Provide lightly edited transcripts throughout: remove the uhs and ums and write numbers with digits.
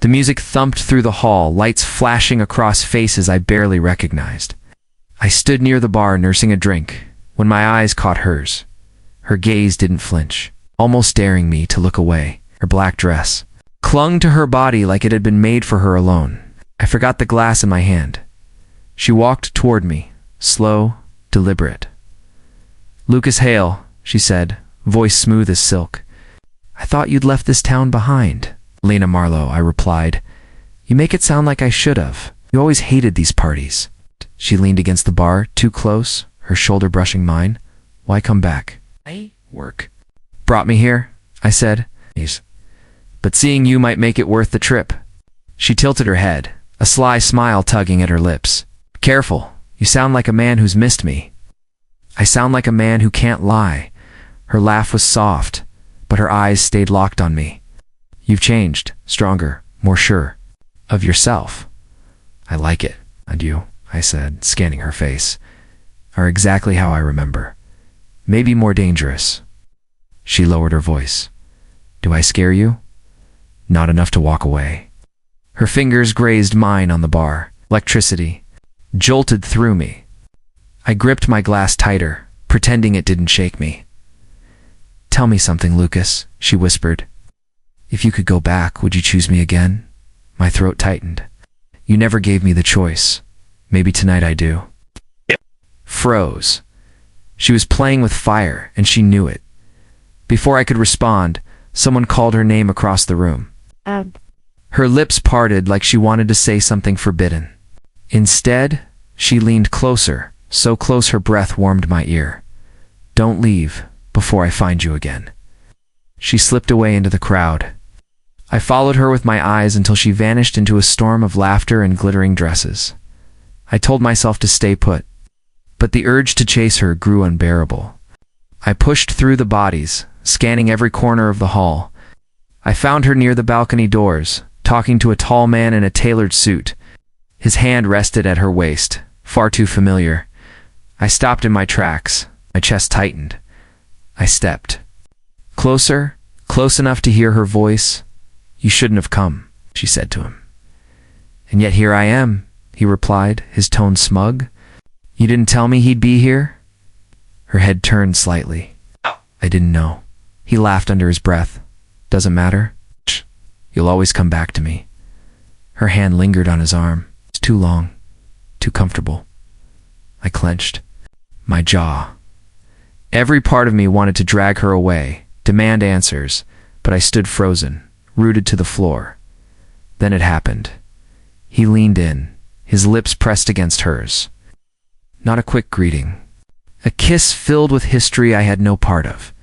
The music thumped through the hall, lights flashing across faces I barely recognized. I stood near the bar nursing a drink when my eyes caught hers. Her gaze didn't flinch, almost daring me to look away. Her black dress clung to her body like it had been made for her alone. I forgot the glass in my hand. She walked toward me, slow, deliberate. "Lucas Hale," she said, voice smooth as silk. "I thought you'd left this town behind." "Lena Marlowe," I replied. "You make it sound like I should have. You always hated these parties." She leaned against the bar, too close, her shoulder brushing mine. "Why come back?" "Work brought me here," I said. "But seeing you might make it worth the trip." She tilted her head, a sly smile tugging at her lips. "Careful, you sound like a man who's missed me." "I sound like a man who can't lie." Her laugh was soft, but her eyes stayed locked on me. "You've changed, stronger, more sure of yourself." "I like it, and you," I said, scanning her face, "are exactly how I remember. Maybe more dangerous." She lowered her voice. "Do I scare you?" "Not enough to walk away." Her fingers grazed mine on the bar. Electricity jolted through me. I gripped my glass tighter, pretending it didn't shake me. "Tell me something, Lucas," she whispered. "If you could go back, would you choose me again?" My throat tightened. "You never gave me the choice. Maybe tonight I do." Froze. She was playing with fire, and she knew it. Before I could respond, someone called her name across the room. Her lips parted like she wanted to say something forbidden. Instead, she leaned closer, so close her breath warmed my ear. "Don't leave before I find you again." She slipped away into the crowd. I followed her with my eyes until she vanished into a storm of laughter and glittering dresses. I told myself to stay put, but the urge to chase her grew unbearable. I pushed through the bodies, scanning every corner of the hall. I found her near the balcony doors, talking to a tall man in a tailored suit. His hand rested at her waist, far too familiar. I stopped in my tracks, my chest tightened. I stepped. Closer, close enough to hear her voice. "You shouldn't have come," she said to him. "And yet here I am," he replied, his tone smug. "You didn't tell me he'd be here?" Her head turned slightly. "I didn't know." He laughed under his breath. "Doesn't matter. You'll always come back to me." Her hand lingered on his arm. It's too long, too comfortable. I clenched my jaw. Every part of me wanted to drag her away, demand answers, but I stood frozen, rooted to the floor. Then it happened. He leaned in, his lips pressed against hers. Not a quick greeting. A kiss filled with history I had no part of.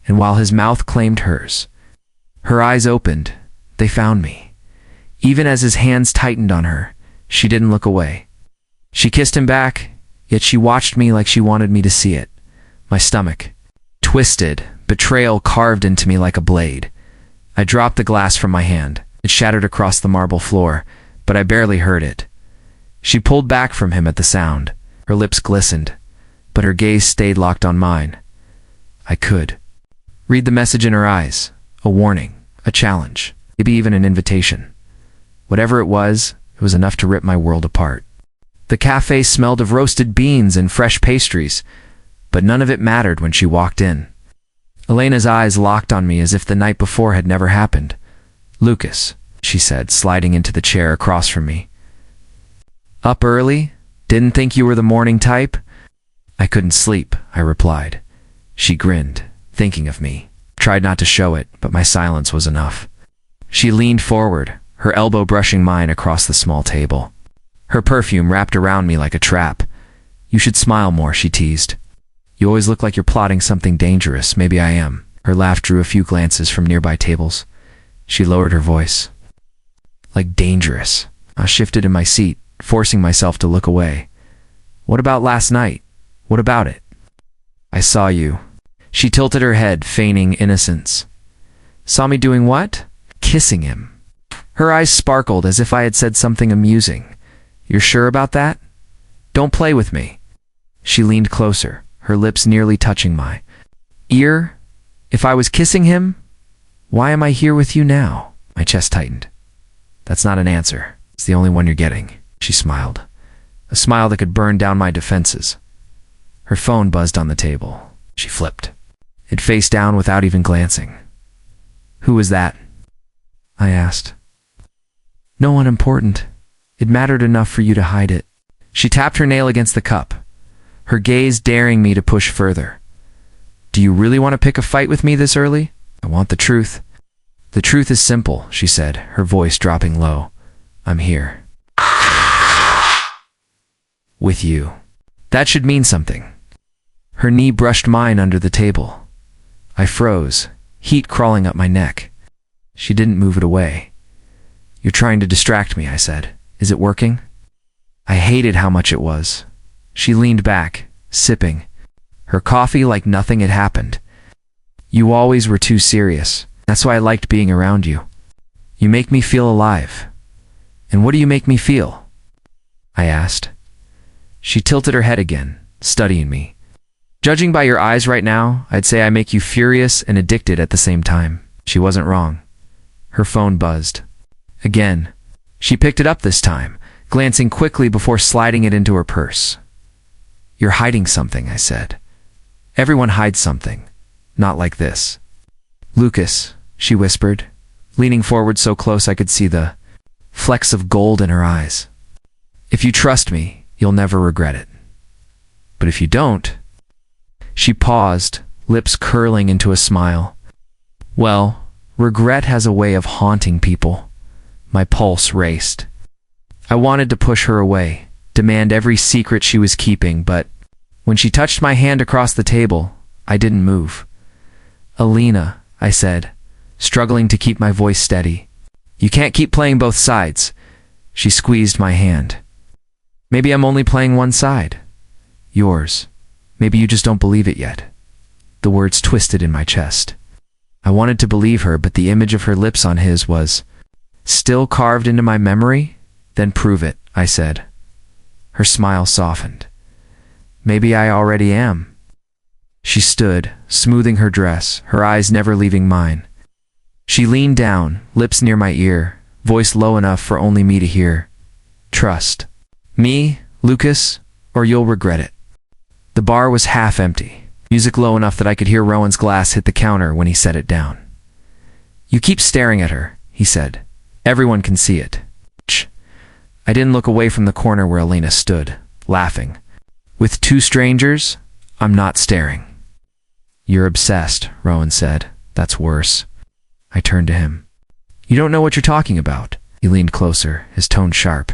And while his mouth claimed hers, her eyes opened. They found me. Even as his hands tightened on her, she didn't look away. She kissed him back, yet she watched me like she wanted me to see it. My stomach twisted, betrayal carved into me like a blade. I dropped the glass from my hand. It shattered across the marble floor, but I barely heard it. She pulled back from him at the sound. Her lips glistened, but her gaze stayed locked on mine. I could read the message in her eyes, a warning, a challenge, maybe even an invitation. Whatever it was enough to rip my world apart. The cafe smelled of roasted beans and fresh pastries, but none of it mattered when she walked in. Elena's eyes locked on me as if the night before had never happened. "Lucas," she said, sliding into the chair across from me. "Up early? Didn't think you were the morning type?" "I couldn't sleep," I replied. She grinned, thinking of me. Tried not to show it, but my silence was enough. She leaned forward, her elbow brushing mine across the small table. Her perfume wrapped around me like a trap. "You should smile more," she teased. "You always look like you're plotting something dangerous. Maybe I am." Her laugh drew a few glances from nearby tables. She lowered her voice. "Like dangerous." I shifted in my seat, forcing myself to look away. "What about last night? What about it?" "I saw you." She tilted her head, feigning innocence. "Saw me doing what?" "Kissing him." Her eyes sparkled as if I had said something amusing. "You're sure about that? Don't play with me." She leaned closer, her lips nearly touching my ear. "If I was kissing him, why am I here with you now?" My chest tightened. That's not an answer. It's the only one you're getting. She smiled. A smile that could burn down my defenses. Her phone buzzed on the table. She flipped it face down without even glancing. Who was that? I asked. No one important. It mattered enough for you to hide it. She tapped her nail against the cup, her gaze daring me to push further. Do you really want to pick a fight with me this early? I want the truth. The truth is simple, she said, her voice dropping low. I'm here. With you. That should mean something. Her knee brushed mine under the table. I froze, heat crawling up my neck. She didn't move it away. You're trying to distract me, I said. Is it working? I hated how much it was. She leaned back, sipping, her coffee like nothing had happened. You always were too serious. That's why I liked being around you. You make me feel alive. And what do you make me feel? I asked. She tilted her head again, studying me. Judging by your eyes right now, I'd say I make you furious and addicted at the same time. She wasn't wrong. Her phone buzzed. Again. She picked it up this time, glancing quickly before sliding it into her purse. You're hiding something, I said. Everyone hides something. Not like this. Lucas, she whispered, leaning forward so close I could see the flecks of gold in her eyes. If you trust me, you'll never regret it. But if you don't... She paused, lips curling into a smile. Well, regret has a way of haunting people. My pulse raced. I wanted to push her away, demand every secret she was keeping, but when she touched my hand across the table, I didn't move. Alina, I said, struggling to keep my voice steady. You can't keep playing both sides. She squeezed my hand. Maybe I'm only playing one side. Yours. Maybe you just don't believe it yet. The words twisted in my chest. I wanted to believe her, but the image of her lips on his was still carved into my memory. Then prove it, I said. Her smile softened. Maybe I already am. She stood, smoothing her dress, her eyes never leaving mine. She leaned down, lips near my ear, voice low enough for only me to hear. Trust. Me, Lucas, or you'll regret it. The bar was half empty, music low enough that I could hear Rowan's glass hit the counter when he set it down. You keep staring at her, he said. Everyone can see it. Shh. I didn't look away from the corner where Alina stood, laughing. With two strangers, I'm not staring. You're obsessed, Rowan said. That's worse. I turned to him. You don't know what you're talking about. He leaned closer, his tone sharp.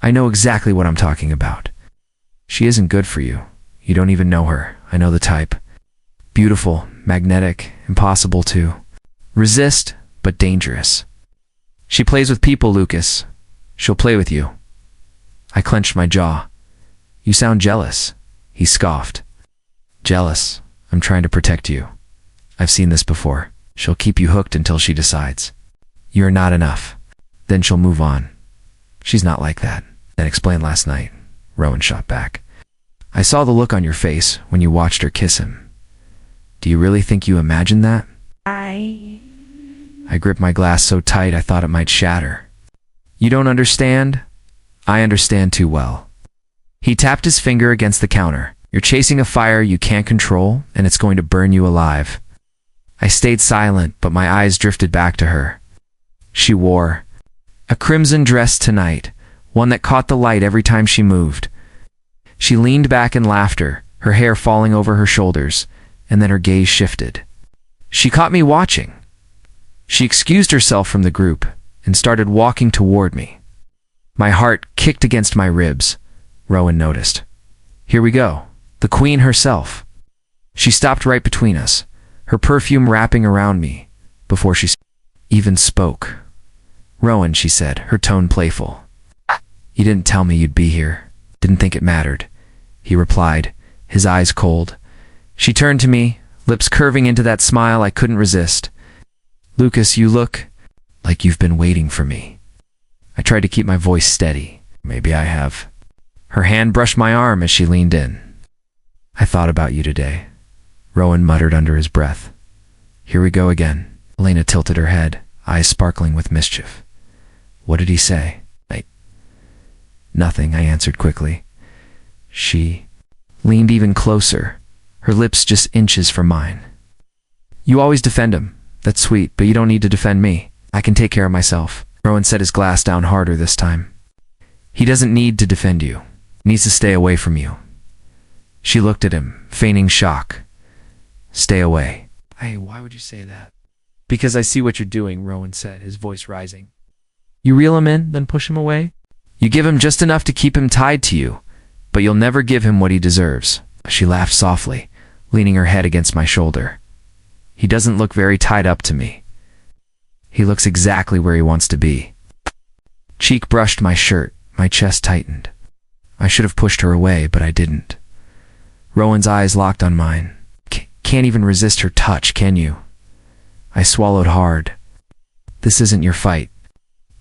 I know exactly what I'm talking about. She isn't good for you. You don't even know her. I know the type. Beautiful, magnetic, impossible to resist, but dangerous. She plays with people, Lucas. She'll play with you. I clenched my jaw. You sound jealous, he scoffed. Jealous? I'm trying to protect you. I've seen this before. She'll keep you hooked until she decides. You're not enough. Then she'll move on. She's not like that. Then explained last night. Rowan shot back. I saw the look on your face when you watched her kiss him. Do you really think you imagined that? I gripped my glass so tight I thought it might shatter. You don't understand? I understand too well. He tapped his finger against the counter. You're chasing a fire you can't control, and it's going to burn you alive. I stayed silent, but my eyes drifted back to her. She wore a crimson dress tonight, one that caught the light every time she moved. She leaned back in laughter, her hair falling over her shoulders, and then her gaze shifted. She caught me watching. She excused herself from the group and started walking toward me. My heart kicked against my ribs. Rowan noticed. Here we go. The queen herself. She stopped right between us, her perfume wrapping around me, before she even spoke. Rowan, she said, her tone playful. You didn't tell me you'd be here. Didn't think it mattered. He replied, his eyes cold. She turned to me, lips curving into that smile I couldn't resist. Lucas, you look like you've been waiting for me. I tried to keep my voice steady. Maybe I have. Her hand brushed my arm as she leaned in. I thought about you today, Rowan muttered under his breath. Here we go again. Elena tilted her head, eyes sparkling with mischief. What did he say? Nothing, I answered quickly. She leaned even closer, her lips just inches from mine. You always defend him. That's sweet, but you don't need to defend me. I can take care of myself. Rowan set his glass down harder this time. He doesn't need to defend you. He needs to stay away from you. She looked at him, feigning shock. Stay away. Why would you say that? Because I see what you're doing, Rowan said, his voice rising. You reel him in, then push him away? You give him just enough to keep him tied to you, but you'll never give him what he deserves. She laughed softly, leaning her head against my shoulder. He doesn't look very tied up to me. He looks exactly where he wants to be. Cheek brushed my shirt, my chest tightened. I should have pushed her away, but I didn't. Rowan's eyes locked on mine. Can't even resist her touch, can you? I swallowed hard. This isn't your fight.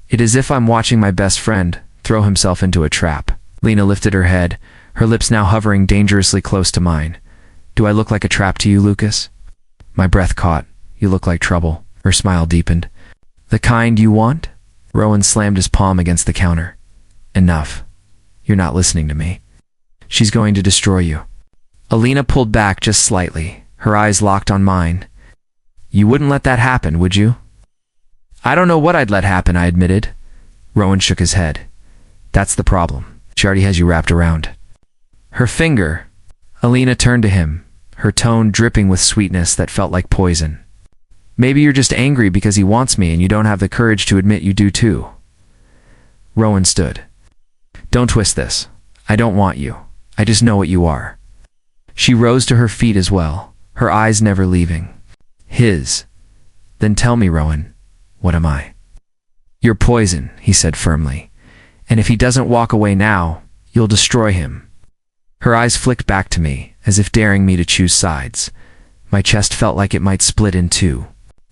It is as if I'm watching my best friend throw himself into a trap. Lena lifted her head, her lips now hovering dangerously close to mine. Do I look like a trap to you, Lucas? My breath caught. You look like trouble. Her smile deepened. The kind you want? Rowan slammed his palm against the counter. Enough. You're not listening to me. She's going to destroy you. Alina pulled back just slightly, her eyes locked on mine. You wouldn't let that happen, would you? I don't know what I'd let happen, I admitted. Rowan shook his head. That's the problem. She already has you wrapped around her finger. Alina turned to him, her tone dripping with sweetness that felt like poison. Maybe you're just angry because he wants me and you don't have the courage to admit you do too. Rowan stood. Don't twist this. I don't want you. I just know what you are. She rose to her feet as well, her eyes never leaving his. Then tell me, Rowan, what am I? You're poison, he said firmly. And if he doesn't walk away now, you'll destroy him. Her eyes flicked back to me, as if daring me to choose sides. My chest felt like it might split in two.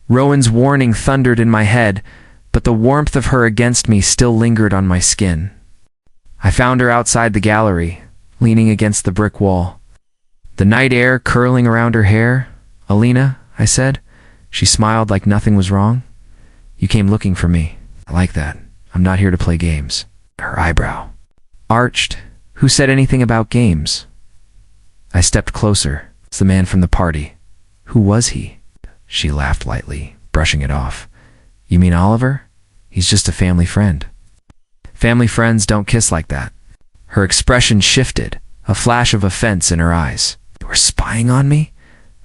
Rowan's warning thundered in my head, but the warmth of her against me still lingered on my skin. I found her outside the gallery, leaning against the brick wall. The night air curling around her hair. Alina, I said. She smiled like nothing was wrong. You came looking for me. I like that. I'm not here to play games. Her eyebrow arched. Who said anything about games? I stepped closer. It's the man from the party. Who was he? She laughed lightly, brushing it off. You mean Oliver? He's just a family friend. Family friends don't kiss like that. Her expression shifted, a flash of offense in her eyes. You were spying on me?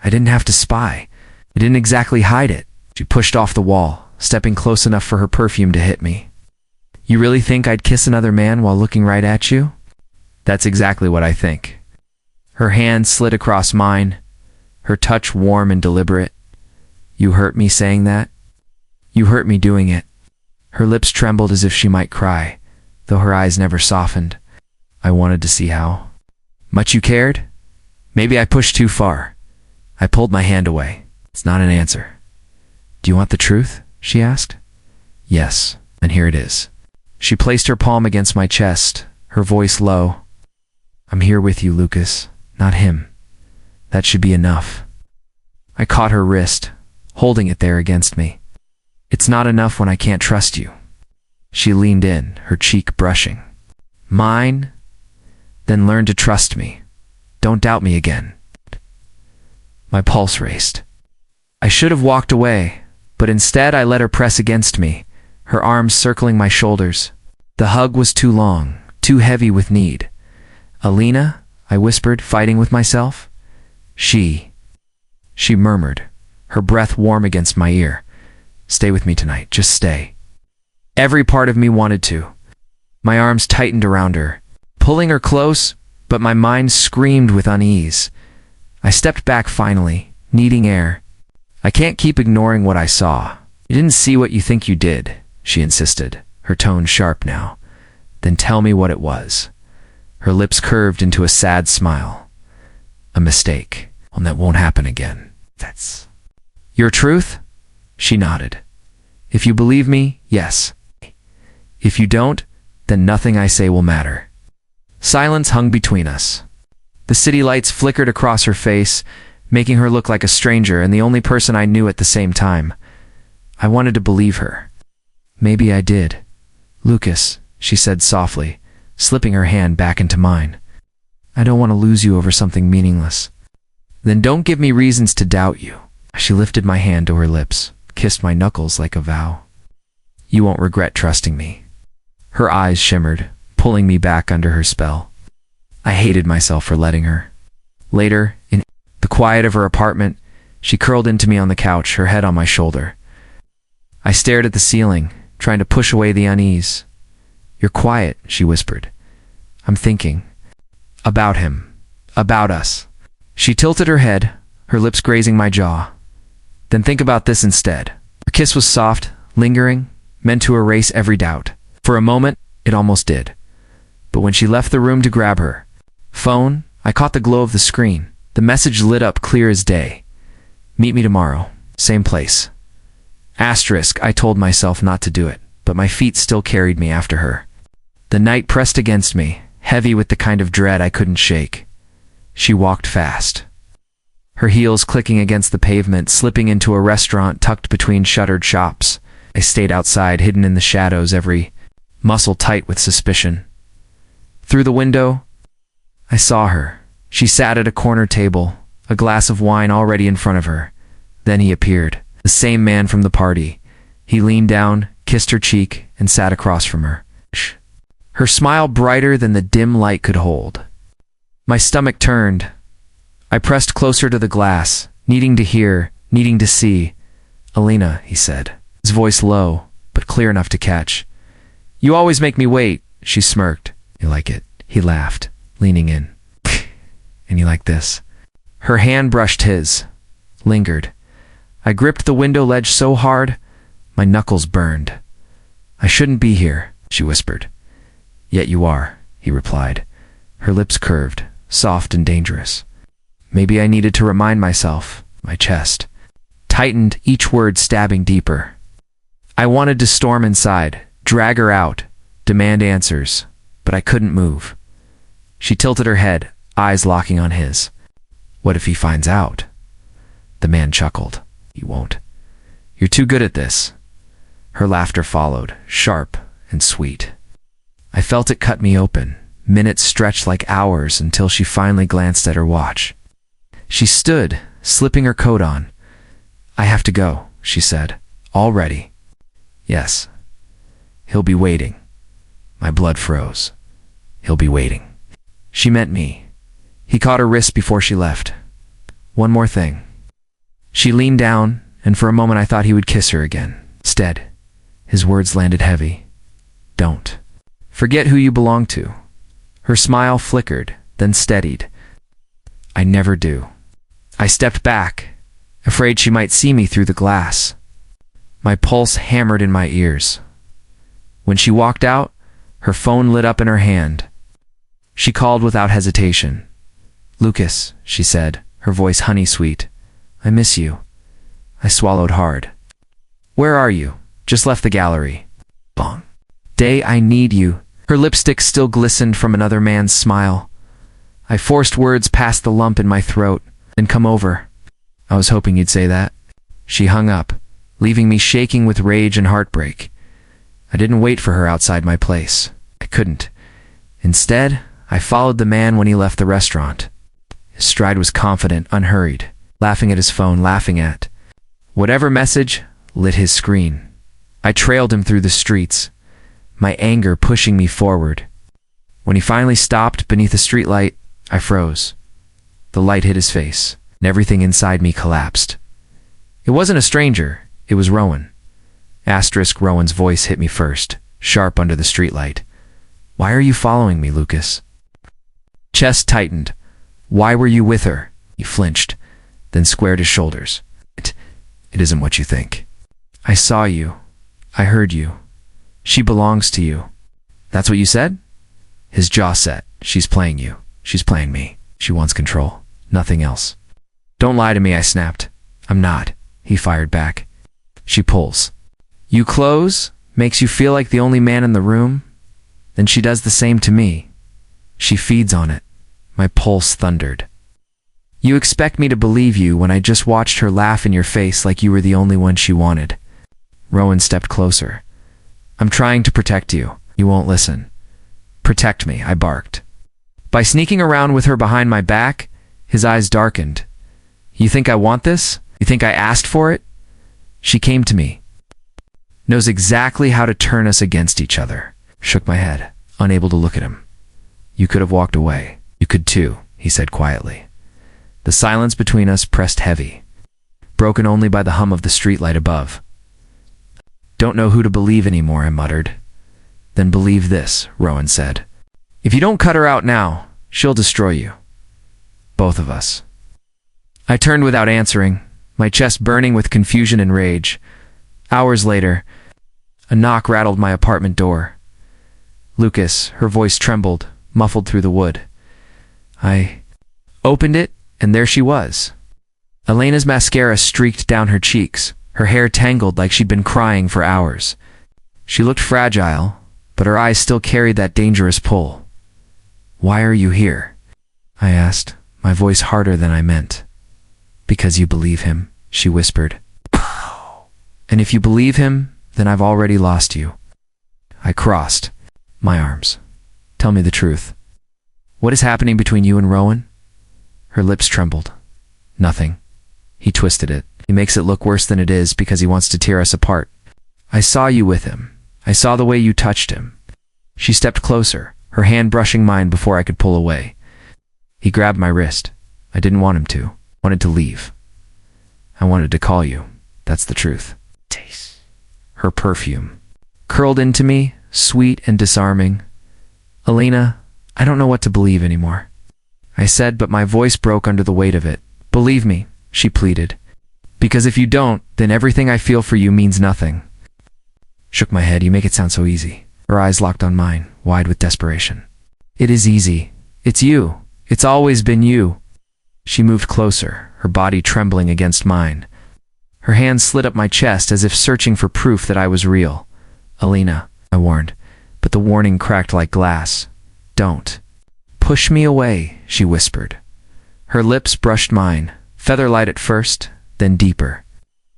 I didn't have to spy. I didn't exactly hide it. She pushed off the wall, stepping close enough for her perfume to hit me. You really think I'd kiss another man while looking right at you? That's exactly what I think. Her hand slid across mine, her touch warm and deliberate. You hurt me saying that? You hurt me doing it. Her lips trembled as if she might cry, though her eyes never softened. I wanted to see how much you cared. Maybe I pushed too far. I pulled my hand away. It's not an answer. Do you want the truth? She asked. Yes, and here it is. She placed her palm against my chest, her voice low. I'm here with you, Lucas, not him. That should be enough. I caught her wrist, holding it there against me. It's not enough when I can't trust you. She leaned in, her cheek brushing mine. Then learn to trust me. Don't doubt me again. My pulse raced. I should have walked away, but instead I let her press against me, her arms circling my shoulders. The hug was too long, too heavy with need. Alina, I whispered, fighting with myself. She murmured, her breath warm against my ear. Stay with me tonight, just stay. Every part of me wanted to. My arms tightened around her, pulling her close, but my mind screamed with unease. I stepped back finally, needing air. I can't keep ignoring what I saw. You didn't see what you think you did, she insisted, her tone sharp now. Then tell me what it was. Her lips curved into a sad smile. A mistake. One that won't happen again. That's your truth? She nodded. If you believe me, yes. If you don't, then nothing I say will matter. Silence hung between us. The city lights flickered across her face, making her look like a stranger and the only person I knew at the same time. I wanted to believe her. Maybe I did. Lucas, she said softly, slipping her hand back into mine. I don't want to lose you over something meaningless. Then don't give me reasons to doubt you. She lifted my hand to her lips, kissed my knuckles like a vow. You won't regret trusting me. Her eyes shimmered, pulling me back under her spell. I hated myself for letting her. Later, in the quiet of her apartment, she curled into me on the couch, her head on my shoulder. I stared at the ceiling, trying to push away the unease. You're quiet, she whispered. I'm thinking. About him. About us. She tilted her head, her lips grazing my jaw. Then think about this instead. Her kiss was soft, lingering, meant to erase every doubt. For a moment, it almost did. But when she left the room to grab her phone, I caught the glow of the screen. The message lit up clear as day. Meet me tomorrow. Same place. Asterisk, I told myself not to do it, but my feet still carried me after her. The night pressed against me, heavy with the kind of dread I couldn't shake. She walked fast, her heels clicking against the pavement, slipping into a restaurant tucked between shuttered shops. I stayed outside, hidden in the shadows, every muscle tight with suspicion. Through the window, I saw her. She sat at a corner table, a glass of wine already in front of her. Then he appeared, the same man from the party. He leaned down, kissed her cheek, and sat across from her. Her smile brighter than the dim light could hold. My stomach turned. I pressed closer to the glass, needing to hear, needing to see. Alina, he said, his voice low, but clear enough to catch. You always make me wait, she smirked. You like it? He laughed, leaning in. And you like this? Her hand brushed his, lingered. I gripped the window ledge so hard, my knuckles burned. I shouldn't be here, she whispered. Yet you are, he replied. Her lips curved, soft and dangerous. Maybe I needed to remind myself. My chest tightened, each word stabbing deeper. I wanted to storm inside, drag her out, demand answers, but I couldn't move. She tilted her head, eyes locking on his. What if he finds out? The man chuckled. He won't. You're too good at this. Her laughter followed, sharp and sweet. I felt it cut me open. Minutes stretched like hours until she finally glanced at her watch. She stood, slipping her coat on. I have to go, she said. All ready. Yes. He'll be waiting. My blood froze. He'll be waiting. She meant me. He caught her wrist before she left. One more thing. She leaned down, and for a moment I thought he would kiss her again. Instead, his words landed heavy. Don't. Forget who you belong to. Her smile flickered, then steadied. I never do. I stepped back, afraid she might see me through the glass. My pulse hammered in my ears. When she walked out, her phone lit up in her hand. She called without hesitation. Lucas, she said, her voice honey-sweet. I miss you. I swallowed hard. Where are you? Just left the gallery. Bong. Day, I need you. Her lipstick still glistened from another man's smile. I forced words past the lump in my throat. Then come over. I was hoping you'd say that. She hung up, leaving me shaking with rage and heartbreak. I didn't wait for her outside my place. I couldn't. Instead, I followed the man when he left the restaurant. His stride was confident, unhurried, laughing at his phone, laughing at whatever message lit his screen. I trailed him through the streets, my anger pushing me forward. When he finally stopped beneath a streetlight, I froze. The light hit his face, and everything inside me collapsed. It wasn't a stranger, it was Rowan. Asterisk, Rowan's voice hit me first, sharp under the streetlight. Why are you following me, Lucas? Chest tightened. Why were you with her? He flinched, then squared his shoulders. It isn't what you think. I saw you. I heard you. She belongs to you. That's what you said? His jaw set. She's playing you. She's playing me. She wants control. Nothing else. Don't lie to me, I snapped. I'm not, he fired back. She pulls. You close? Makes you feel like the only man in the room? Then she does the same to me. She feeds on it. My pulse thundered. You expect me to believe you when I just watched her laugh in your face like you were the only one she wanted. Rowan stepped closer. I'm trying to protect you. You won't listen. Protect me, I barked. By sneaking around with her behind my back, his eyes darkened. You think I want this? You think I asked for it? She came to me. Knows exactly how to turn us against each other. Shook my head, unable to look at him. You could have walked away. You could too, he said quietly. The silence between us pressed heavy, broken only by the hum of the streetlight above. Don't know who to believe anymore, I muttered. Then believe this, Rowan said. If you don't cut her out now, she'll destroy you. Both of us. I turned without answering, my chest burning with confusion and rage. Hours later, a knock rattled my apartment door. Lucas, her voice trembled, muffled through the wood. I opened it, and there she was. Elena's mascara streaked down her cheeks, her hair tangled like she'd been crying for hours. She looked fragile, but her eyes still carried that dangerous pull. Why are you here? I asked, my voice harder than I meant. Because you believe him, she whispered. And if you believe him, then I've already lost you. I crossed my arms. Tell me the truth. What is happening between you and Rowan? Her lips trembled. Nothing. He twisted it. He makes it look worse than it is because he wants to tear us apart. I saw you with him. I saw the way you touched him. She stepped closer, her hand brushing mine before I could pull away. He grabbed my wrist. I didn't want him to. Wanted to leave. I wanted to call you. That's the truth. Taste. Her perfume. Curled into me, sweet and disarming. Elena, I don't know what to believe anymore. I said, but my voice broke under the weight of it. Believe me, she pleaded. Because if you don't, then everything I feel for you means nothing. Shook my head. You make it sound so easy. Her eyes locked on mine, wide with desperation. It is easy. It's you. It's always been you. She moved closer, her body trembling against mine. Her hand slid up my chest as if searching for proof that I was real. Elena, I warned, but the warning cracked like glass. Don't. Push me away, she whispered. Her lips brushed mine, feather-light at first, then deeper.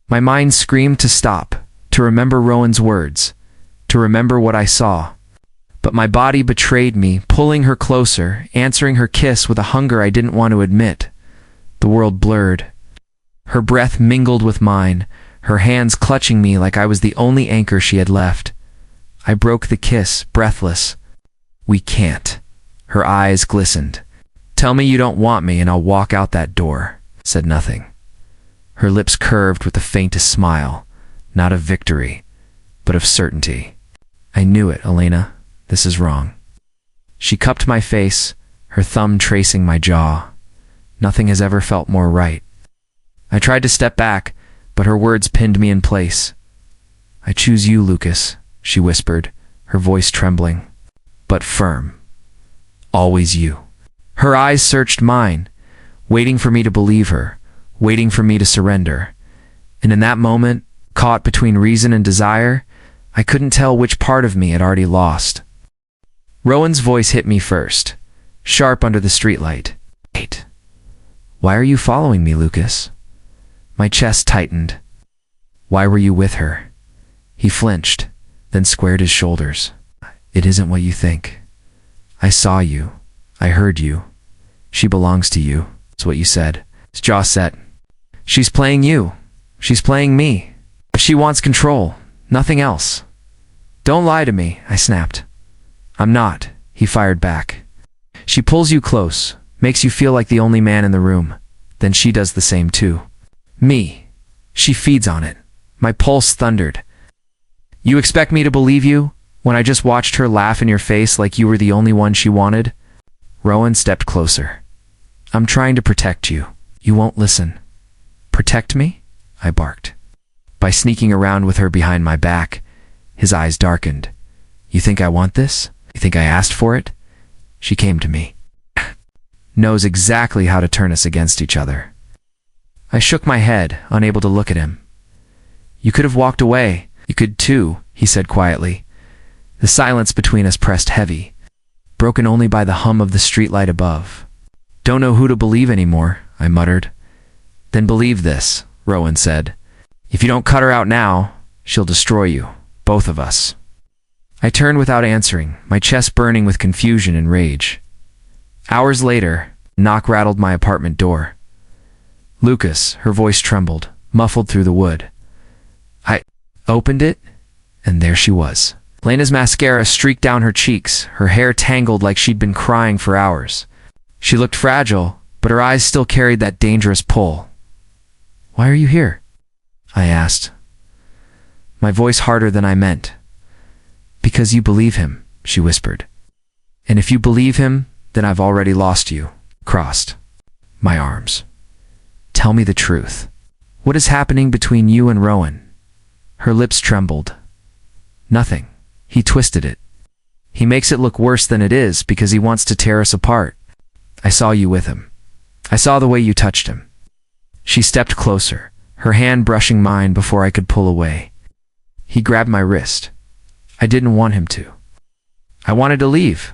My mind screamed to stop, to remember Rowan's words, to remember what I saw. But my body betrayed me, pulling her closer, answering her kiss with a hunger I didn't want to admit. The world blurred. Her breath mingled with mine, her hands clutching me like I was the only anchor she had left. I broke the kiss, breathless. We can't. Her eyes glistened. Tell me you don't want me and I'll walk out that door. Said nothing. Her lips curved with the faintest smile, not of victory, but of certainty. I knew it, Elena. This is wrong. She cupped my face, her thumb tracing my jaw. Nothing has ever felt more right. I tried to step back, but her words pinned me in place. I choose you, Lucas, she whispered, her voice trembling, but firm. Always you. Her eyes searched mine, waiting for me to believe her, waiting for me to surrender. And in that moment, caught between reason and desire, I couldn't tell which part of me had already lost. Rowan's voice hit me first, sharp under the streetlight. Wait. Why are you following me, Lucas? My chest tightened. Why were you with her? He flinched, then squared his shoulders. It isn't what you think. I saw you. I heard you. She belongs to you. It's what you said. His jaw set. She's playing you. She's playing me. She wants control. Nothing else. Don't lie to me, I snapped. I'm not, he fired back. She pulls you close, makes you feel like the only man in the room. Then she does the same too. Me. She feeds on it. My pulse thundered. You expect me to believe you, when I just watched her laugh in your face like you were the only one she wanted? Rowan stepped closer. I'm trying to protect you. You won't listen. Protect me? I barked. By sneaking around with her behind my back, his eyes darkened. You think I want this? You think I asked for it? She came to me. Knows exactly how to turn us against each other. I shook my head, unable to look at him. You could have walked away. You could too, he said quietly. The silence between us pressed heavy, broken only by the hum of the streetlight above. Don't know who to believe anymore, I muttered. Then believe this, Rowan said. If you don't cut her out now, she'll destroy you, both of us. I turned without answering, my chest burning with confusion and rage. Hours later, a knock rattled my apartment door. Lucas, her voice trembled, muffled through the wood. I opened it, and there she was. Lena's mascara streaked down her cheeks, her hair tangled like she'd been crying for hours. She looked fragile, but her eyes still carried that dangerous pull. "Why are you here?" I asked, my voice harder than I meant. "Because you believe him," she whispered. "And if you believe him, then I've already lost you." Crossed my arms. "Tell me the truth. What is happening between you and Rowan?" Her lips trembled. "Nothing. He twisted it. He makes it look worse than it is because he wants to tear us apart. I saw you with him. I saw the way you touched him." She stepped closer, her hand brushing mine before I could pull away. "He grabbed my wrist. I didn't want him to. I wanted to leave.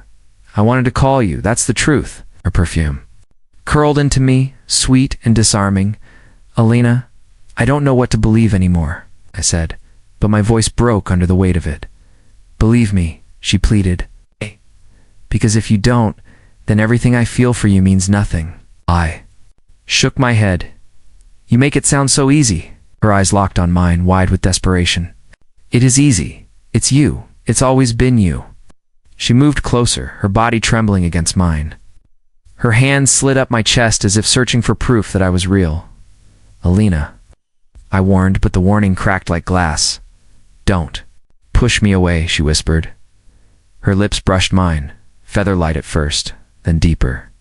I wanted to call you. That's the truth." Her perfume curled into me, sweet and disarming. "Alina, I don't know what to believe anymore," I said, but my voice broke under the weight of it. "Believe me," she pleaded. "Because if you don't, then everything I feel for you means nothing." I shook my head. "You make it sound so easy." Her eyes locked on mine, wide with desperation. "It is easy. It's you. It's always been you." She moved closer, her body trembling against mine. Her hand slid up my chest as if searching for proof that I was real. "Alina," I warned, but the warning cracked like glass. "Don't push me away," she whispered. Her lips brushed mine, feather-light at first, then deeper.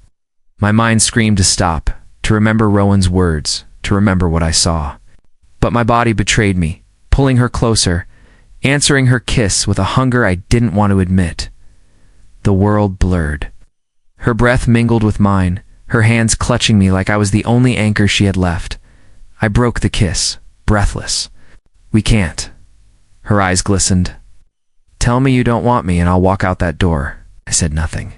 My mind screamed to stop, to remember Rowan's words, to remember what I saw. But my body betrayed me, pulling her closer, answering her kiss with a hunger I didn't want to admit. The world blurred. Her breath mingled with mine, her hands clutching me like I was the only anchor she had left. I broke the kiss, breathless. "We can't." Her eyes glistened. "Tell me you don't want me and I'll walk out that door." I said nothing.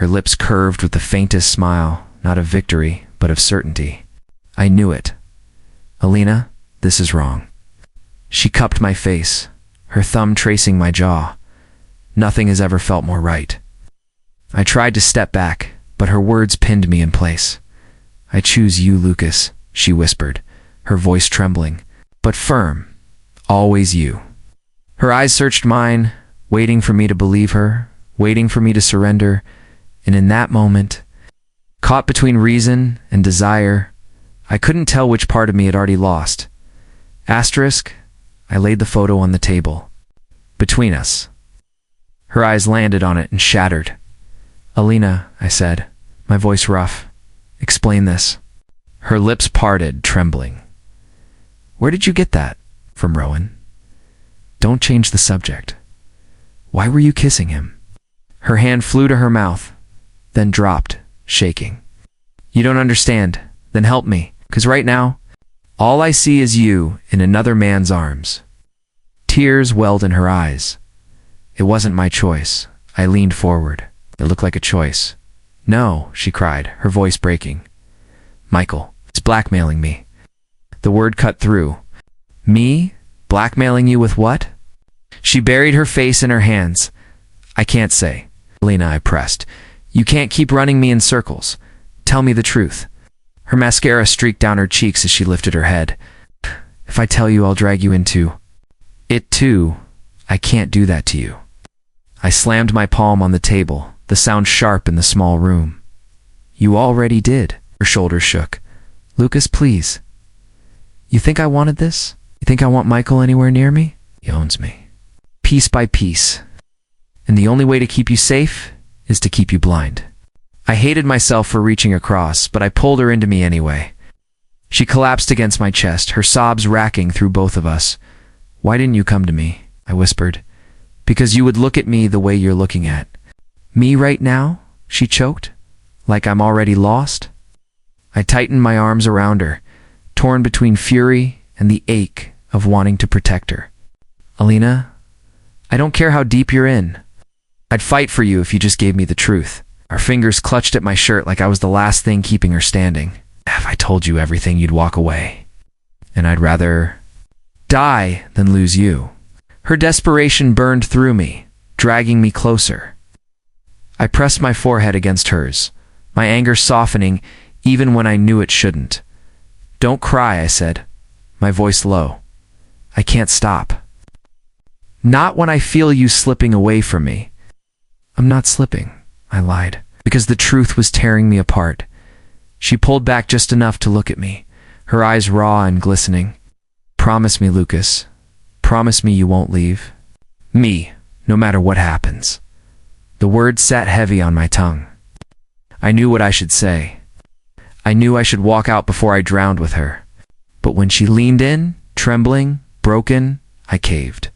Her lips curved with the faintest smile, not of victory, but of certainty. I knew it. "Alina, this is wrong." She cupped my face, her thumb tracing my jaw. Nothing has ever felt more right. I tried to step back, but her words pinned me in place. "I choose you, Lucas," she whispered, her voice trembling, but firm. "Always you." Her eyes searched mine, waiting for me to believe her, waiting for me to surrender, and in that moment, caught between reason and desire, I couldn't tell which part of me had already lost. Asterisk, I laid the photo on the table. Between us. Her eyes landed on it and shattered. "Alina," I said, my voice rough, "explain this." Her lips parted, trembling. "Where did you get that? From Rowan?" "Don't change the subject. Why were you kissing him?" Her hand flew to her mouth, then dropped, shaking. "You don't understand. Then help me, 'cause right now, all I see is you in another man's arms." Tears welled in her eyes. It wasn't my choice. I leaned forward. It looked like a choice. "No," she cried, her voice breaking. "Michael is blackmailing me." The word cut through. "Me? Blackmailing you with what?" She buried her face in her hands. "I can't say." "Alina," I pressed. "You can't keep running me in circles. Tell me the truth." Her mascara streaked down her cheeks as she lifted her head. "If I tell you, I'll drag you into it too. I can't do that to you." I slammed my palm on the table, the sound sharp in the small room. "You already did." Her shoulders shook. "Lucas, please. You think I wanted this? You think I want Michael anywhere near me? He owns me. Piece by piece. And the only way to keep you safe is to keep you blind." I hated myself for reaching across, but I pulled her into me anyway. She collapsed against my chest, her sobs racking through both of us. "Why didn't you come to me?" I whispered. "Because you would look at me the way you're looking at me right now," she choked, "like I'm already lost." I tightened my arms around her, torn between fury and the ache of wanting to protect her. "Alina, I don't care how deep you're in. I'd fight for you if you just gave me the truth." Our fingers clutched at my shirt like I was the last thing keeping her standing. "Have I told you everything, you'd walk away. And I'd rather die than lose you." Her desperation burned through me, dragging me closer. I pressed my forehead against hers, my anger softening even when I knew it shouldn't. "Don't cry," I said, my voice low. "I can't stop. Not when I feel you slipping away from me." "I'm not slipping," I lied, because the truth was tearing me apart. She pulled back just enough to look at me, her eyes raw and glistening. "Promise me, Lucas. Promise me you won't leave me, no matter what happens." The words sat heavy on my tongue. I knew what I should say. I knew I should walk out before I drowned with her. But when she leaned in, trembling, broken, I caved.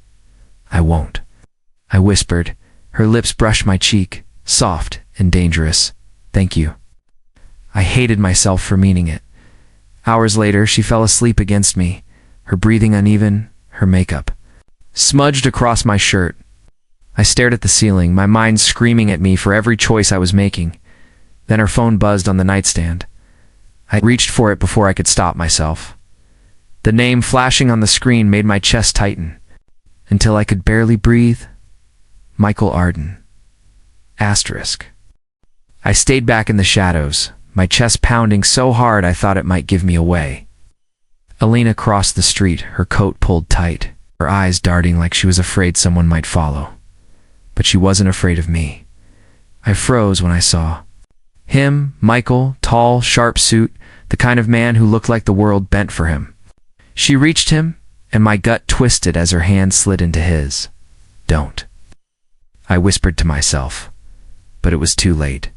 "I won't," I whispered. Her lips brushed my cheek, soft and dangerous. "Thank you." I hated myself for meaning it. Hours later, she fell asleep against me, her breathing uneven, her makeup smudged across my shirt. I stared at the ceiling, my mind screaming at me for every choice I was making. Then her phone buzzed on the nightstand. I reached for it before I could stop myself. The name flashing on the screen made my chest tighten, until I could barely breathe. Michael Arden. Asterisk. I stayed back in the shadows, my chest pounding so hard I thought it might give me away. Alina crossed the street, her coat pulled tight, her eyes darting like she was afraid someone might follow. But she wasn't afraid of me. I froze when I saw him, Michael, tall, sharp suit, the kind of man who looked like the world bent for him. She reached him, and my gut twisted as her hand slid into his. "Don't," I whispered to myself, but it was too late.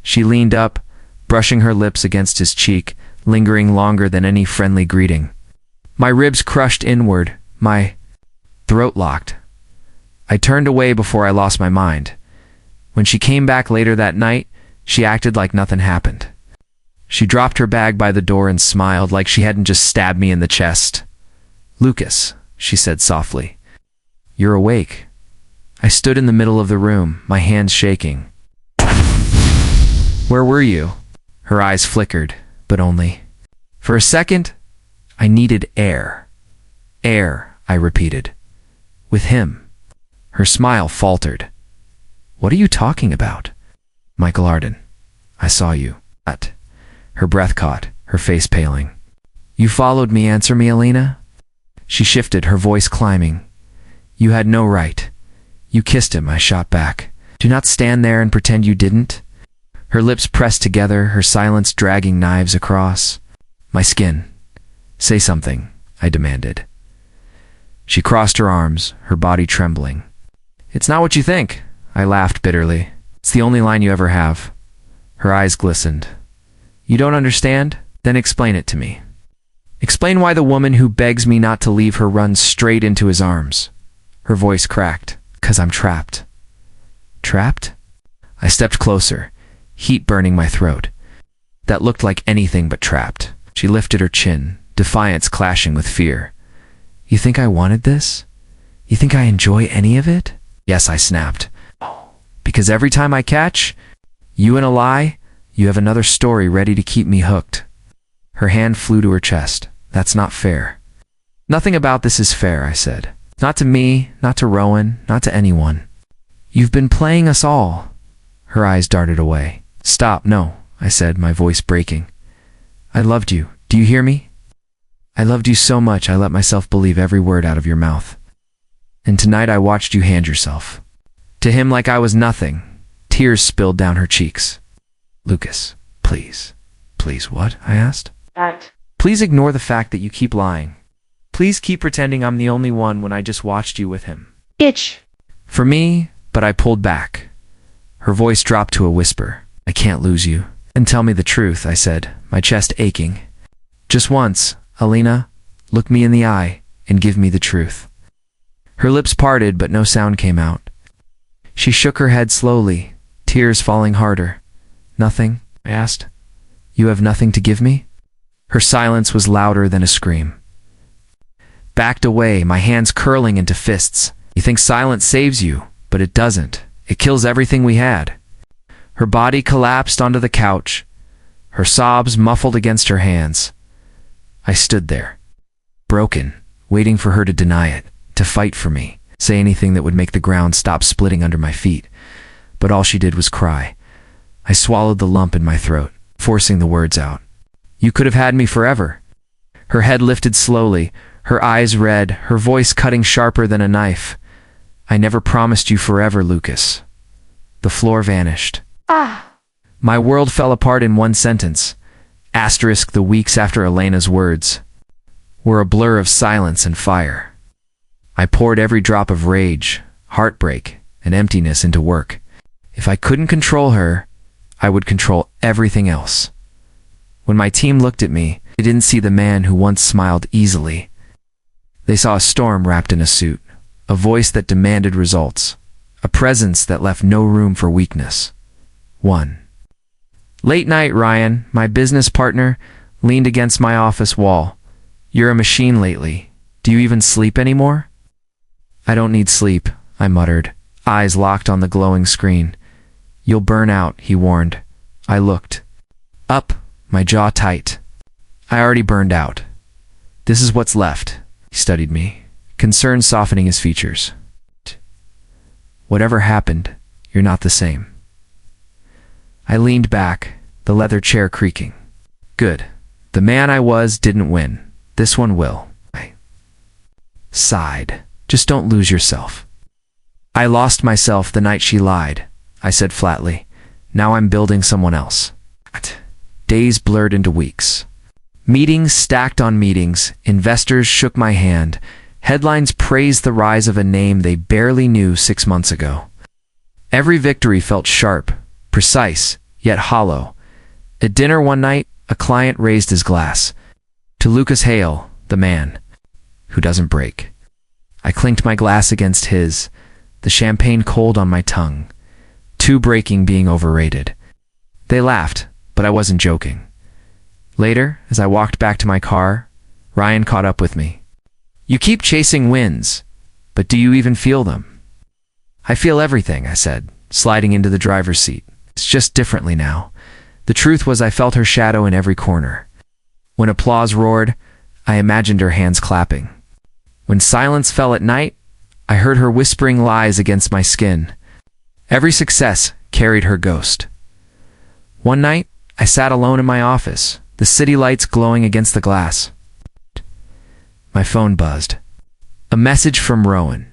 She leaned up, brushing her lips against his cheek, lingering longer than any friendly greeting. My ribs crushed inward, my throat locked. I turned away before I lost my mind. When she came back later that night, she acted like nothing happened. She dropped her bag by the door and smiled like she hadn't just stabbed me in the chest. "Lucas," she said softly, "you're awake." I stood in the middle of the room, my hands shaking. "Where were you?" Her eyes flickered, but only for a second. "I needed air." "Air," I repeated. "With him." Her smile faltered. "What are you talking about?" "Michael Arden. I saw you." "What?" Her breath caught, her face paling. "You followed me, answer me, Alina." She shifted, her voice climbing. "You had no right. You kissed him," I shot back. "Do not stand there and pretend you didn't." Her lips pressed together, her silence dragging knives across my skin. "Say something," I demanded. She crossed her arms, her body trembling. "It's not what you think," I laughed bitterly. "It's the only line you ever have." Her eyes glistened. "You don't understand? Then explain it to me. Explain why the woman who begs me not to leave her runs straight into his arms." Her voice cracked. "'Cause I'm trapped." "Trapped?" I stepped closer, heat burning my throat. That looked like anything but trapped. She lifted her chin, defiance clashing with fear. "You think I wanted this? You think I enjoy any of it?" "Yes," I snapped. "Because every time I catch you in a lie, you have another story ready to keep me hooked." Her hand flew to her chest. "That's not fair." "Nothing about this is fair," I said. "Not to me, not to Rowan, not to anyone. You've been playing us all." Her eyes darted away. "Stop, no," I said, my voice breaking. "I loved you. Do you hear me? I loved you so much I let myself believe every word out of your mouth. And tonight I watched you hand yourself to him like I was nothing." Tears spilled down her cheeks. "Lucas, please." "Please what?" I asked. "Please ignore the fact that you keep lying. Please keep pretending I'm the only one when I just watched you with him." Itch. For me, but I pulled back. Her voice dropped to a whisper. "I can't lose you." "And tell me the truth," I said, my chest aching. "Just once, Alina, look me in the eye and give me the truth." Her lips parted, but no sound came out. She shook her head slowly, tears falling harder. "Nothing?" I asked. "You have nothing to give me?" Her silence was louder than a scream. Backed away, my hands curling into fists. "You think silence saves you, but it doesn't. It kills everything we had." Her body collapsed onto the couch, her sobs muffled against her hands. I stood there, broken, waiting for her to deny it, to fight for me. say anything that would make the ground stop splitting under my feet. But all she did was cry. I swallowed the lump in my throat, forcing the words out. You could have had me forever. Her head lifted slowly, her eyes red, her voice cutting sharper than a knife. I never promised you forever, Lucas. The floor vanished. My world fell apart in one sentence. Asterisk the weeks after Elena's words were a blur of silence and fire. I poured every drop of rage, heartbreak, and emptiness into work. If I couldn't control her, I would control everything else. When my team looked at me, they didn't see the man who once smiled easily. They saw a storm wrapped in a suit, a voice that demanded results, a presence that left no room for weakness. 1. Late night, Ryan, my business partner, leaned against my office wall. You're a machine lately. Do you even sleep anymore? I don't need sleep, I muttered, eyes locked on the glowing screen. You'll burn out, he warned. I looked up, my jaw tight. I already burned out. This is what's left. He studied me, concern softening his features. Whatever happened, you're not the same. I leaned back, the leather chair creaking. Good. The man I was didn't win. This one will. I sighed. Just don't lose yourself. I lost myself the night she lied, I said flatly. Now I'm building someone else. Days blurred into weeks. Meetings stacked on meetings, investors shook my hand, headlines praised the rise of a name they barely knew 6 months ago. Every victory felt sharp, precise, yet hollow. At dinner one night, a client raised his glass. To Lucas Hale, the man who doesn't break. I clinked my glass against his, the champagne cold on my tongue. Too breaking being overrated. They laughed, but I wasn't joking. Later, as I walked back to my car, Ryan caught up with me. You keep chasing wins, but do you even feel them? I feel everything, I said, sliding into the driver's seat. It's just differently now. The truth was I felt her shadow in every corner. When applause roared, I imagined her hands clapping. When silence fell at night, I heard her whispering lies against my skin. Every success carried her ghost. One night, I sat alone in my office, the city lights glowing against the glass. My phone buzzed. A message from Rowan.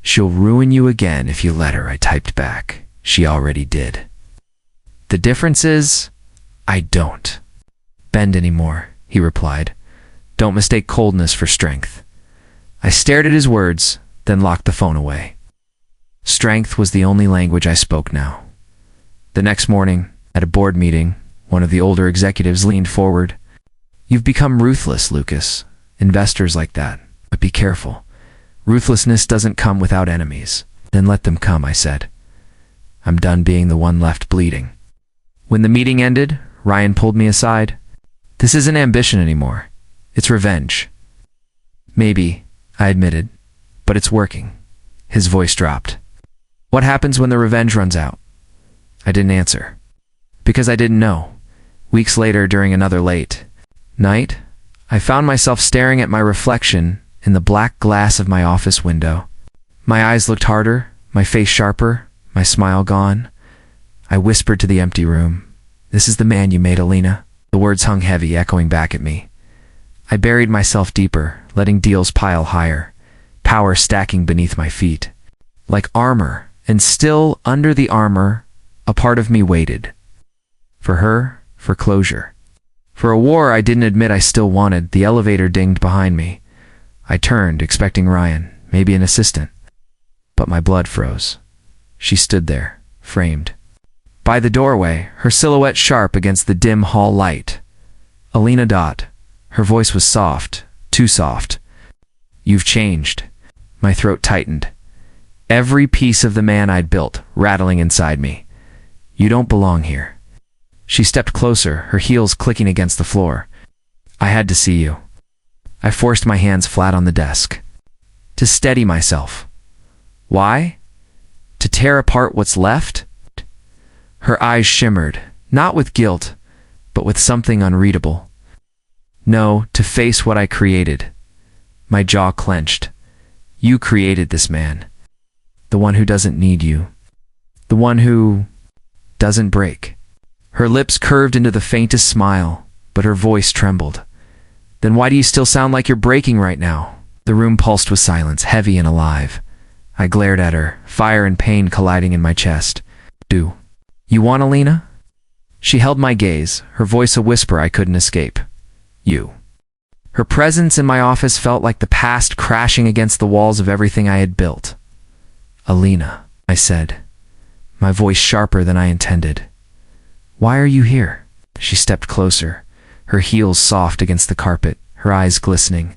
She'll ruin you again if you let her, I typed back. She already did. The difference is, I don't bend anymore, he replied. Don't mistake coldness for strength. I stared at his words, then locked the phone away. Strength was the only language I spoke now. The next morning, at a board meeting, one of the older executives leaned forward. You've become ruthless, Lucas. Investors like that. But be careful. Ruthlessness doesn't come without enemies. Then let them come, I said. I'm done being the one left bleeding. When the meeting ended, Ryan pulled me aside. This isn't ambition anymore. It's revenge. Maybe, I admitted, but it's working. His voice dropped. What happens when the revenge runs out? I didn't answer. Because I didn't know. Weeks later, during another late night, I found myself staring at my reflection in the black glass of my office window. My eyes looked harder, my face sharper, my smile gone. I whispered to the empty room, This is the man you made, Alina. The words hung heavy, echoing back at me. I buried myself deeper, letting deals pile higher, power stacking beneath my feet. Like armor, and still under the armor, a part of me waited. For her, for closure. For a war I didn't admit I still wanted. The elevator dinged behind me. I turned, expecting Ryan, maybe an assistant. But my blood froze. She stood there, framed. By the doorway, her silhouette sharp against the dim hall light. Alina Dot. Her voice was soft, too soft. You've changed. My throat tightened. Every piece of the man I'd built rattling inside me. You don't belong here. She stepped closer, her heels clicking against the floor. I had to see you. I forced my hands flat on the desk. To steady myself. Why? To tear apart what's left? Her eyes shimmered, not with guilt, but with something unreadable. No, to face what I created. My jaw clenched. You created this man. The one who doesn't need you. The one who doesn't break. Her lips curved into the faintest smile, but her voice trembled. Then why do you still sound like you're breaking right now? The room pulsed with silence, heavy and alive. I glared at her, fire and pain colliding in my chest. Do you want Alina? She held my gaze, her voice a whisper I couldn't escape. You. Her presence in my office felt like the past crashing against the walls of everything I had built. Alina, I said, my voice sharper than I intended. Why are you here? She stepped closer, her heels soft against the carpet, her eyes glistening.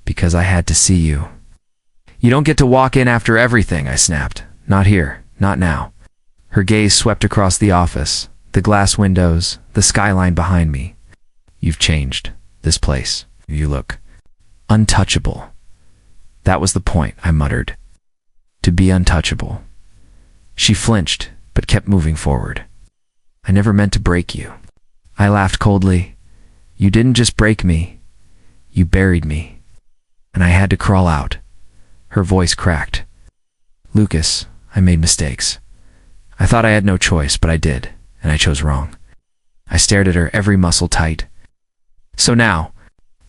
Because I had to see you. You don't get to walk in after everything, I snapped. Not here, not now. Her gaze swept across the office, the glass windows, the skyline behind me. You've changed. This place. You look untouchable. That was the point, I muttered. To be untouchable. She flinched, but kept moving forward. I never meant to break you. I laughed coldly. You didn't just break me. You buried me. And I had to crawl out. Her voice cracked. Lucas, I made mistakes. I thought I had no choice, but I did, and I chose wrong. I stared at her, every muscle tight. So now,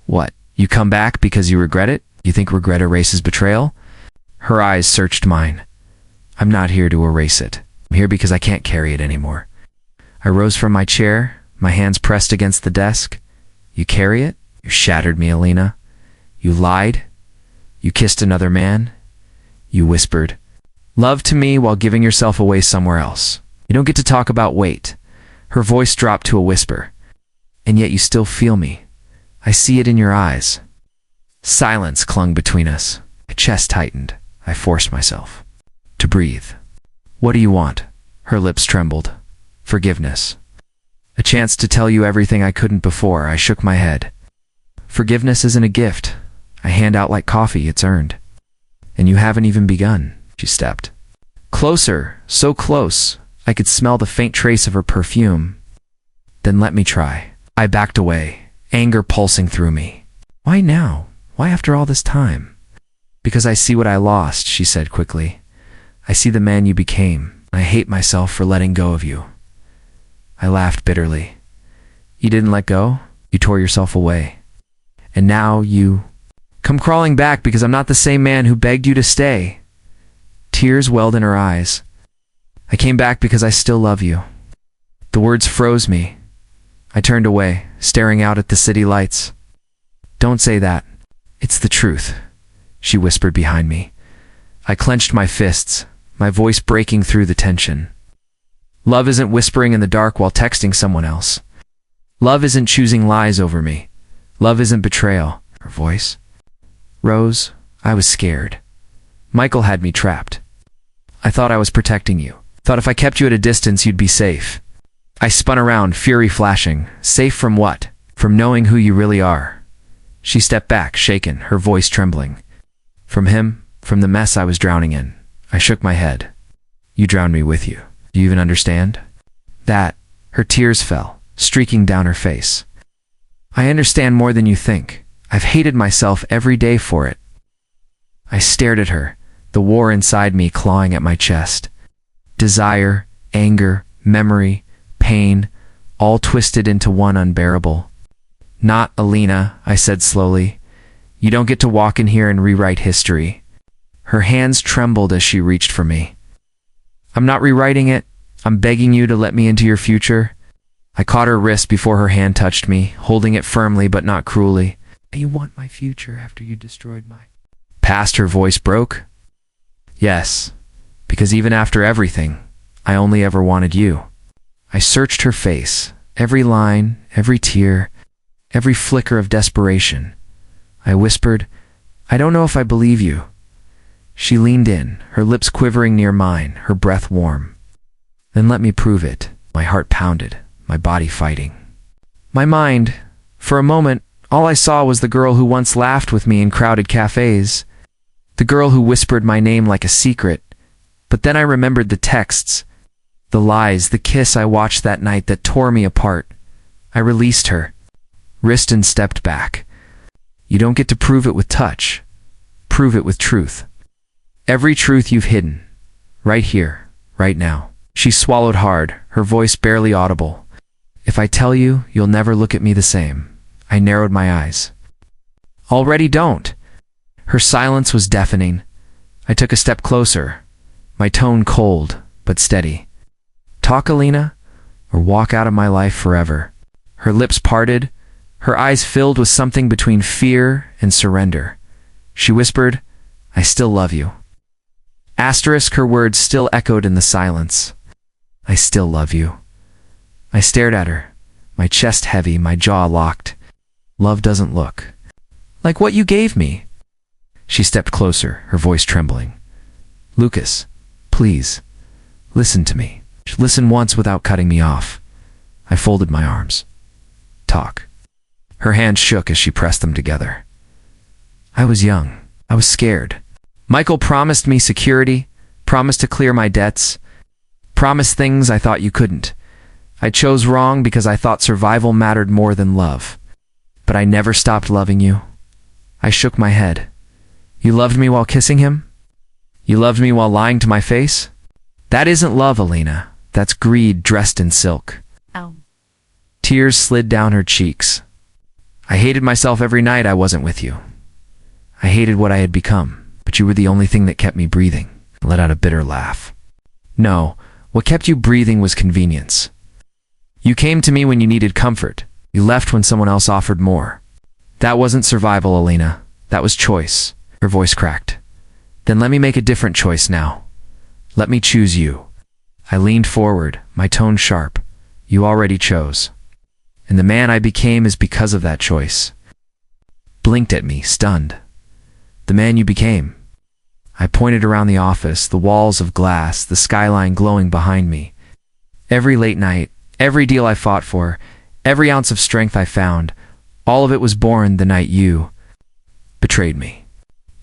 what? You come back because you regret it? You think regret erases betrayal? Her eyes searched mine. I'm not here to erase it. I'm here because I can't carry it anymore. I rose from my chair, my hands pressed against the desk. You carry it? You shattered me, Alina. You lied. You kissed another man. You whispered love to me while giving yourself away somewhere else. You don't get to talk about weight. Her voice dropped to a whisper. And yet you still feel me. I see it in your eyes. Silence clung between us. My chest tightened. I forced myself to breathe. What do you want? Her lips trembled. Forgiveness. A chance to tell you everything I couldn't before. I shook my head. Forgiveness isn't a gift I hand out like coffee. It's earned. And you haven't even begun. She stepped closer, so close I could smell the faint trace of her perfume. Then let me try. I backed away, anger pulsing through me. Why now? Why after all this time? Because I see what I lost, she said quickly. I see the man you became. I hate myself for letting go of you. I laughed bitterly. You didn't let go? You tore yourself away. And now you come crawling back because I'm not the same man who begged you to stay. Tears welled in her eyes. I came back because I still love you. The words froze me. I turned away, staring out at the city lights. Don't say that. It's the truth, she whispered behind me. I clenched my fists, my voice breaking through the tension. Love isn't whispering in the dark while texting someone else. Love isn't choosing lies over me. Love isn't betrayal. Her voice rose. I was scared. Michael had me trapped. I thought I was protecting you. Thought if I kept you at a distance, you'd be safe. I spun around, fury flashing. Safe from what? From knowing who you really are. She stepped back, shaken, her voice trembling. From him, from the mess I was drowning in. I shook my head. You drowned me with you. Do you even understand? That. Her tears fell, streaking down her face. I understand more than you think. I've hated myself every day for it. I stared at her, the war inside me clawing at my chest. Desire, anger, memory, pain, all twisted into one unbearable. Not Alina, I said slowly. You don't get to walk in here and rewrite history. Her hands trembled as she reached for me. I'm not rewriting it. I'm begging you to let me into your future. I caught her wrist before her hand touched me, holding it firmly but not cruelly. You want my future after you destroyed my past? Her voice broke. Yes, because even after everything, I only ever wanted you. I searched her face, every line, every tear, every flicker of desperation. I whispered, I don't know if I believe you. She leaned in, her lips quivering near mine, her breath warm. Then let me prove it. My heart pounded, my body fighting. My mind, for a moment, all I saw was the girl who once laughed with me in crowded cafes. The girl who whispered my name like a secret. But then I remembered the texts, the lies, the kiss I watched that night that tore me apart. I released her. Riston stepped back. You don't get to prove it with touch. Prove it with truth. Every truth you've hidden. Right here, right now. She swallowed hard, her voice barely audible. If I tell you, you'll never look at me the same. I narrowed my eyes. Already don't. Her silence was deafening. I took a step closer, my tone cold but steady. Talk, Alina, or walk out of my life forever. Her lips parted, her eyes filled with something between fear and surrender. She whispered, I still love you. Asterisk, her words still echoed in the silence. I still love you. I stared at her, my chest heavy, my jaw locked. Love doesn't look like what you gave me. She stepped closer, her voice trembling. Lucas, please, listen to me. Listen once without cutting me off. I folded my arms. Talk. Her hands shook as she pressed them together. I was young. I was scared. Michael promised me security, promised to clear my debts, promised things I thought you couldn't. I chose wrong because I thought survival mattered more than love. But I never stopped loving you. I shook my head. You loved me while kissing him? You loved me while lying to my face? That isn't love, Alina. That's greed dressed in silk. Ow. Tears slid down her cheeks. I hated myself every night I wasn't with you. I hated what I had become, but you were the only thing that kept me breathing. I let out a bitter laugh. No, what kept you breathing was convenience. You came to me when you needed comfort. You left when someone else offered more. That wasn't survival, Alina. That was choice. Her voice cracked. Then let me make a different choice now. Let me choose you. I leaned forward, my tone sharp. You already chose. And the man I became is because of that choice. Blinked at me, stunned. The man you became. I pointed around the office, the walls of glass, the skyline glowing behind me. Every late night, every deal I fought for, every ounce of strength I found, all of it was born the night you betrayed me.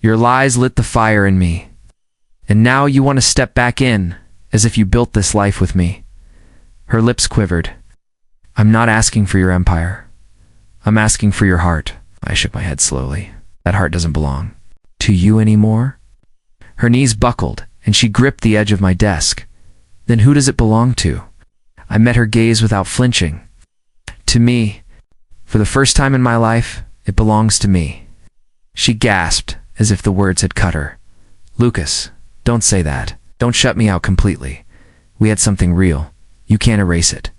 Your lies lit the fire in me. And now you want to step back in, as if you built this life with me. Her lips quivered. I'm not asking for your empire. I'm asking for your heart. I shook my head slowly. That heart doesn't belong to you anymore. Her knees buckled, and she gripped the edge of my desk. Then who does it belong to? I met her gaze without flinching. To me. For the first time in my life, it belongs to me. She gasped, as if the words had cut her. Lucas, don't say that. Don't shut me out completely. We had something real. You can't erase it.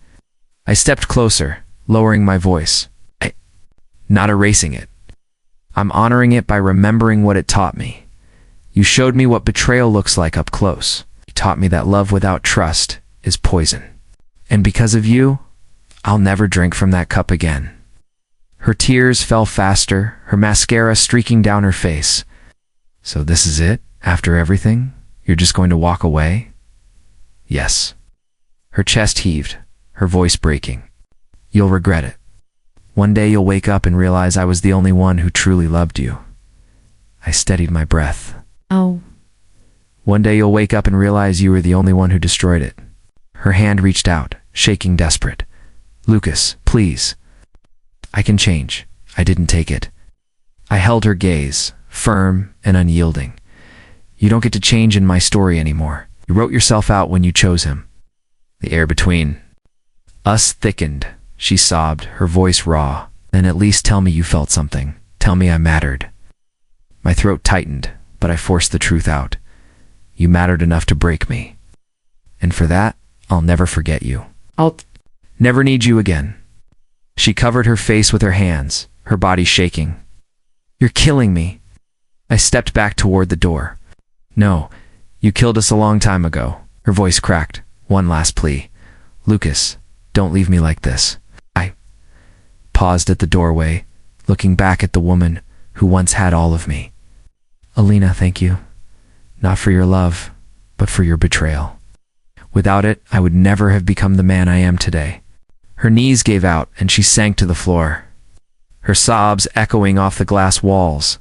I stepped closer, lowering my voice. Not erasing it. I'm honoring it by remembering what it taught me. You showed me what betrayal looks like up close. You taught me that love without trust is poison. And because of you, I'll never drink from that cup again. Her tears fell faster, her mascara streaking down her face. So this is it? After everything? You're just going to walk away? Yes. Her chest heaved, her voice breaking. You'll regret it. One day you'll wake up and realize I was the only one who truly loved you. I steadied my breath. Oh. One day you'll wake up and realize you were the only one who destroyed it. Her hand reached out, shaking desperate. Lucas, please. I can change. I didn't take it. I held her gaze, firm and unyielding. You don't get to change in my story anymore. You wrote yourself out when you chose him. The air between us thickened. She sobbed, her voice raw. Then at least tell me you felt something. Tell me I mattered. My throat tightened, but I forced the truth out. You mattered enough to break me. And for that, I'll never forget you. I'll never need you again. She covered her face with her hands, her body shaking. You're killing me. I stepped back toward the door. No, you killed us a long time ago. Her voice cracked. One last plea. Lucas, don't leave me like this. I paused at the doorway, looking back at the woman who once had all of me. Alina, thank you. Not for your love, but for your betrayal. Without it, I would never have become the man I am today. Her knees gave out and she sank to the floor, her sobs echoing off the glass walls.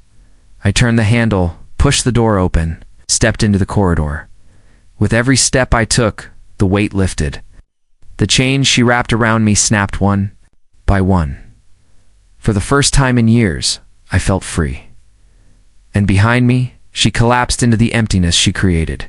I turned the handle, pushed the door open, stepped into the corridor. With every step I took, the weight lifted. The chains she wrapped around me snapped one by one. For the first time in years, I felt free. And behind me, She collapsed into the emptiness she created.